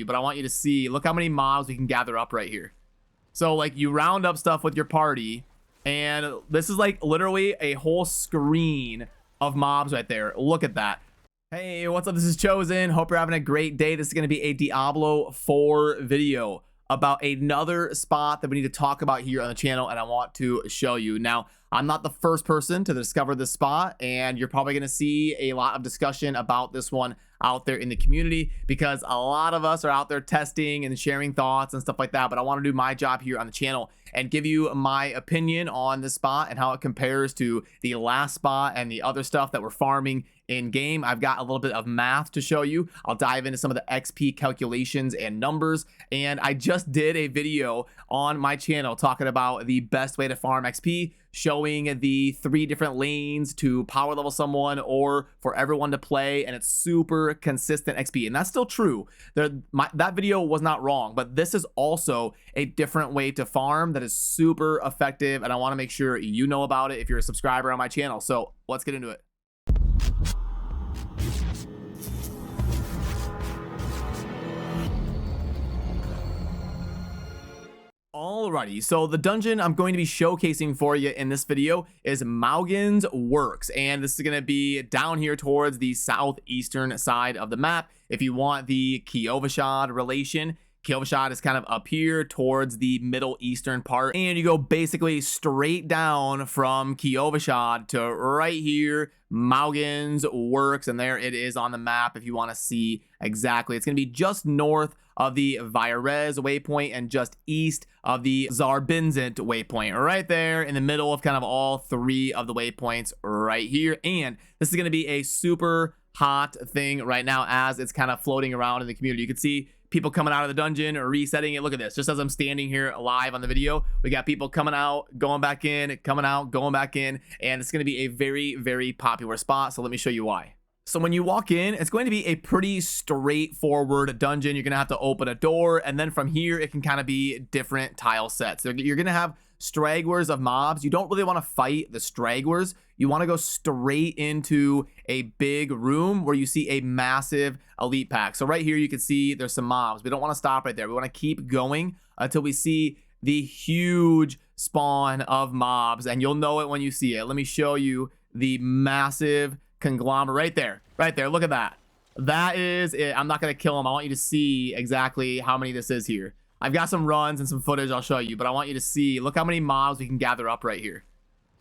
but I want you to see, look how many mobs we can gather up right here. So like you round up stuff with your party, and this is like literally a whole screen of mobs right there. Look at that. Hey, what's up? This is Chosen. Hope you're having a great day. This is going to be a Diablo 4 video about another spot that we need to talk about here on the channel, and I want to show you. Now, I'm not the first person to discover this spot, and you're probably going to see a lot of discussion about this one out there in the community because a lot of us are out there testing and sharing thoughts and stuff like that. But I want to do my job here on the channel and give you my opinion on this spot and how it compares to the last spot and the other stuff that we're farming in game. I've got a little bit of math to show you. I'll dive into some of the XP calculations and numbers, and I just did a video on my channel talking about the best way to farm XP, showing the 3 different lanes to power level someone or for everyone to play, and it's super consistent XP, and that's still true. That video was not wrong, but this is also a different way to farm that is super effective, and I want to make sure you know about it if you're a subscriber on my channel. So let's get into it. Alrighty, so the dungeon I'm going to be showcasing for you in this video is Maugan's Works, and this is going to be down here towards the southeastern side of the map. If you want the Kiovashad relation, Kiovashad is kind of up here towards the Middle Eastern part, and you go basically straight down from Kiovashad to right here, Maugan's Works, and there it is on the map if you want to see exactly. It's going to be just north of the Vyrez waypoint and just east of the Zarbinzant waypoint, right there in the middle of kind of all 3 of the waypoints right here. And this is going to be a super hot thing right now as it's kind of floating around in the community. You can see people coming out of the dungeon or resetting it. Look at this. Just as I'm standing here live on the video, we got people coming out, going back in, coming out, going back in, and it's going to be a very, very popular spot. So let me show you why. So when you walk in, it's going to be a pretty straightforward dungeon. You're going to have to open a door, and then from here, it can kind of be different tile sets. So you're going to have stragglers of mobs. You don't really want to fight the stragglers. You want to go straight into a big room where you see a massive elite pack. So right here, you can see there's some mobs. We don't want to stop right there. We want to keep going until we see the huge spawn of mobs, and you'll know it when you see it. Let me show you the massive conglomerate right there. Look at that. That is it. I'm not going to kill him. I want you to see exactly how many this is here. I've got some runs and some footage I'll show you, but I want you to see, look how many mobs we can gather up right here.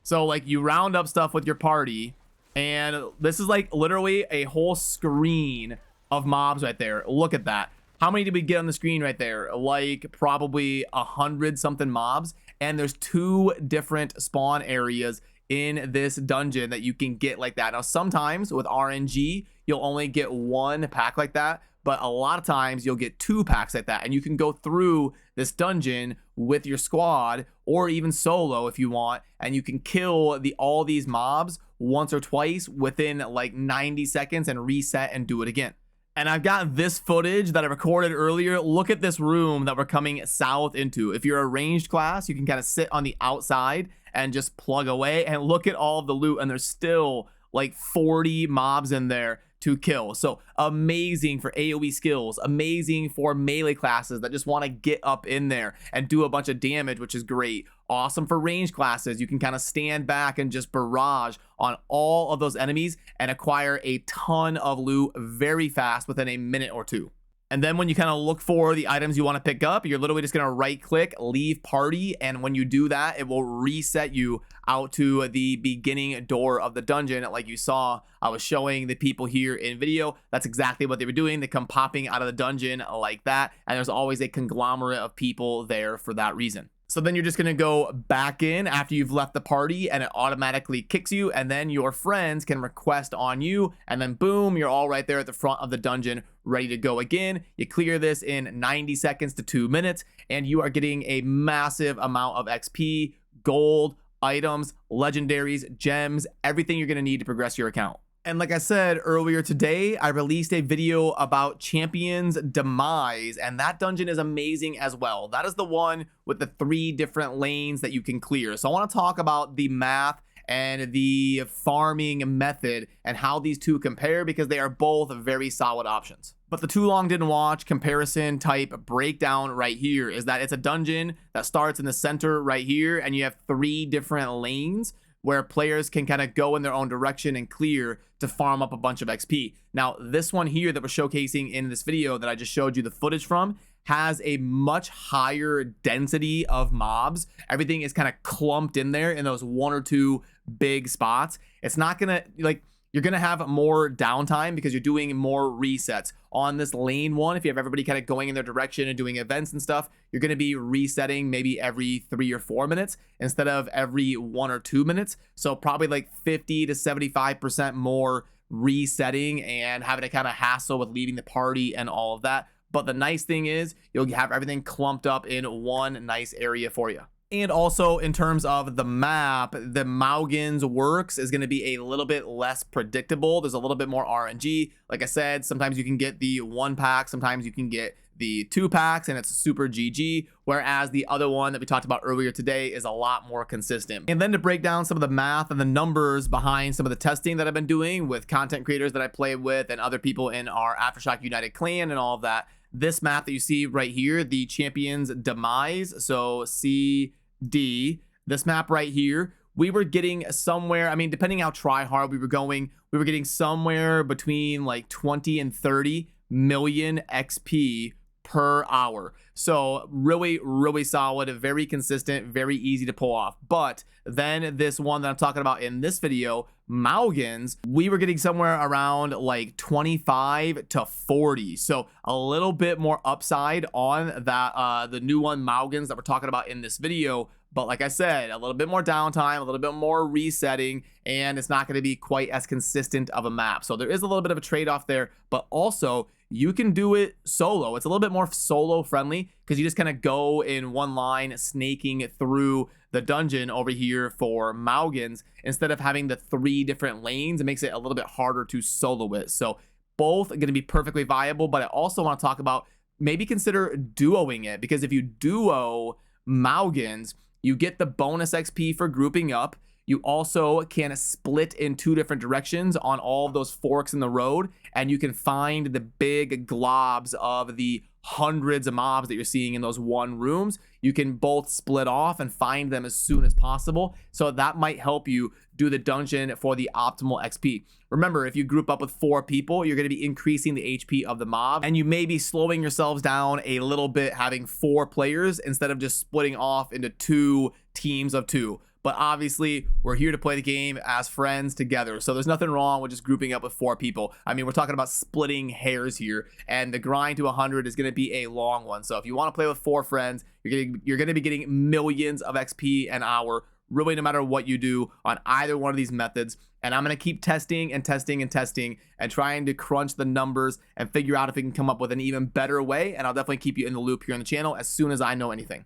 So like you round up stuff with your party, and this is like literally a whole screen of mobs right there. Look at that. How many did we get on the screen right there? Like probably 100 something mobs, and there's 2 different spawn areas in this dungeon that you can get like that. Now sometimes with RNG you'll only get 1 pack like that, but a lot of times you'll get 2 packs like that, and you can go through this dungeon with your squad or even solo if you want, and you can kill all these mobs once or twice within like 90 seconds and reset and do it again. And I've got this footage that I recorded earlier. Look at this room that we're coming south into. If you're a ranged class, you can kind of sit on the outside and just plug away, and look at all of the loot, and there's still like 40 mobs in there to kill. So amazing for AoE skills, amazing for melee classes that just want to get up in there and do a bunch of damage, which is great. Awesome for ranged classes. You can kind of stand back and just barrage on all of those enemies and acquire a ton of loot very fast within a minute or 2. And then when you kind of look for the items you want to pick up, you're literally just going to right click, leave party. And when you do that, it will reset you out to the beginning door of the dungeon. Like you saw, I was showing the people here in video. That's exactly what they were doing. They come popping out of the dungeon like that. And there's always a conglomerate of people there for that reason. So then you're just going to go back in after you've left the party, and it automatically kicks you, and then your friends can request on you, and then boom, you're all right there at the front of the dungeon ready to go again. You clear this in 90 seconds to 2 minutes, and you are getting a massive amount of XP, gold, items, legendaries, gems, everything you're going to need to progress your account. And like I said earlier today, I released a video about Champion's Demise, and that dungeon is amazing as well. That is the one with the 3 different lanes that you can clear. So I want to talk about the math and the farming method and how these 2 compare, because they are both very solid options. But the too long didn't watch comparison type breakdown right here is that it's a dungeon that starts in the center right here, and you have 3 different lanes where players can kind of go in their own direction and clear to farm up a bunch of XP. Now, this one here that we're showcasing in this video that I just showed you the footage from has a much higher density of mobs. Everything is kind of clumped in there in those 1 or 2 big spots. It's not gonna, like, you're gonna have more downtime because you're doing more resets. On this lane one, if you have everybody kind of going in their direction and doing events and stuff, you're gonna be resetting maybe every 3 or 4 minutes instead of every 1 or 2 minutes. So probably like 50 to 75% more resetting and having to kind of hassle with leaving the party and all of that. But the nice thing is you'll have everything clumped up in one nice area for you. And also in terms of the map, the Maugens Works is going to be a little bit less predictable. There's a little bit more RNG. Like I said, sometimes you can get the 1 pack, sometimes you can get the 2 packs, and it's super GG, whereas the other one that we talked about earlier today is a lot more consistent. And then to break down some of the math and the numbers behind some of the testing that I've been doing with content creators that I play with and other people in our Aftershock United clan and all of that, this map that you see right here, the Champion's Demise, so CD, this map right here, we were getting somewhere, I mean, depending how try hard we were going, we were getting somewhere between like 20 and 30 million XP per hour. So really, really solid, very consistent, very easy to pull off. But then this one that I'm talking about in this video, Maugens, we were getting somewhere around like 25 to 40. So a little bit more upside on that, the new one, Maugens, that we're talking about in this video. But like I said, a little bit more downtime, a little bit more resetting, and it's not going to be quite as consistent of a map. So there is a little bit of a trade-off there, but also you can do it solo. It's a little bit more solo friendly because you just kind of go in one line snaking through the dungeon over here for Maugens instead of having the 3 different lanes. It makes it a little bit harder to solo it. So both are going to be perfectly viable, but I also want to talk about maybe consider duoing it, because if you duo Maugens, you get the bonus XP for grouping up. You also can split in 2 different directions on all of those forks in the road, and you can find the big globs of the hundreds of mobs that you're seeing in those 1 rooms. You can both split off and find them as soon as possible. So that might help you do the dungeon for the optimal XP. Remember, if you group up with 4 people, you're going to be increasing the HP of the mob, and you may be slowing yourselves down a little bit having 4 players instead of just splitting off into 2 teams of 2. But obviously, we're here to play the game as friends together. So there's nothing wrong with just grouping up with 4 people. I mean, we're talking about splitting hairs here, and the grind to 100 is going to be a long one. So if you want to play with 4 friends, you're going to be getting millions of XP an hour, really no matter what you do on either one of these methods. And I'm going to keep testing and testing and testing and trying to crunch the numbers and figure out if we can come up with an even better way. And I'll definitely keep you in the loop here on the channel as soon as I know anything.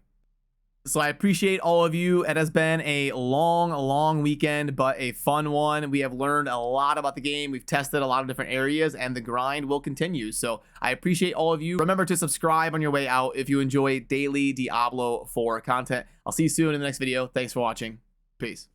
So I appreciate all of you. It has been a long weekend, but a fun one. We have learned a lot about the game. We've tested a lot of different areas, and the grind will continue. So I appreciate all of you. Remember to subscribe on your way out if you enjoy daily Diablo 4 content. I'll see you soon in the next video. Thanks for watching. Peace.